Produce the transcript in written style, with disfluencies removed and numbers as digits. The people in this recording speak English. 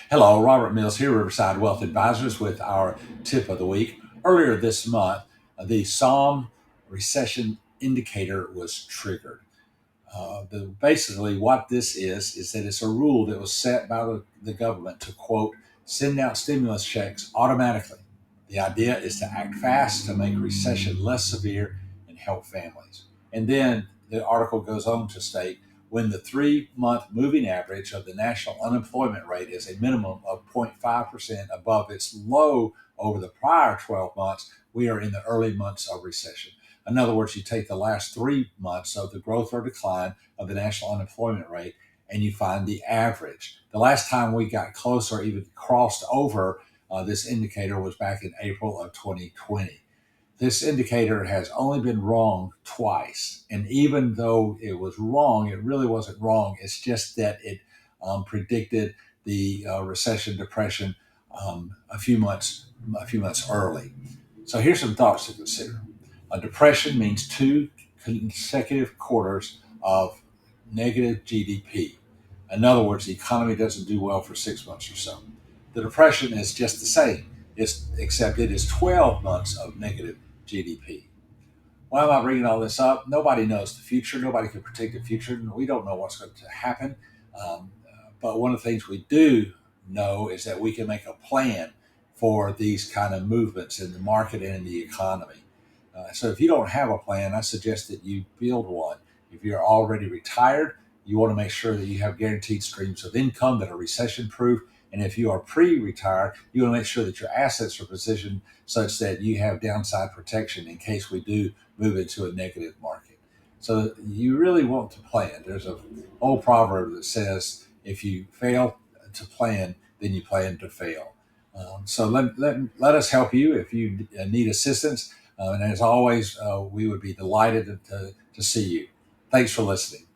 Hello, Robert Mills here, Riverside Wealth Advisors, with our tip of the week. Earlier this month, the Sahm Recession Indicator was triggered. Basically, what this is that it's a rule that was set by the government to, quote, send out stimulus checks automatically. The idea is to act fast to make recession less severe and help families. And then the article goes on to state when the 3 month moving average of the national unemployment rate is a minimum of 0.5% above its low over the prior 12 months, we are in the early months of recession. In other words, you take the last 3 months of the growth or decline of the national unemployment rate and you find the average. The last time we got close or even crossed over this indicator was back in April of 2020. This indicator has only been wrong twice. And even though it was wrong, it really wasn't wrong. It's just that it predicted the recession, depression a few months early. So here's some thoughts to consider. A depression means 2 consecutive quarters of negative GDP. In other words, the economy doesn't do well for 6 months or so. The depression is just the same, except it is 12 months of negative GDP. Why am I bringing all this up? Nobody knows the future. Nobody can predict the future. We don't know what's going to happen. But one of the things we do know is that we can make a plan for these kind of movements in the market and in the economy. So if you don't have a plan, I suggest that you build one. If you're already retired, you want to make sure that you have guaranteed streams of income that are recession proof. And if you are pre-retired, you want to make sure that your assets are positioned such that you have downside protection in case we do move into a negative market. So you really want to plan. There's an old proverb that says, if you fail to plan, then you plan to fail. So let us help you if you need assistance. And as always, we would be delighted to see you. Thanks for listening.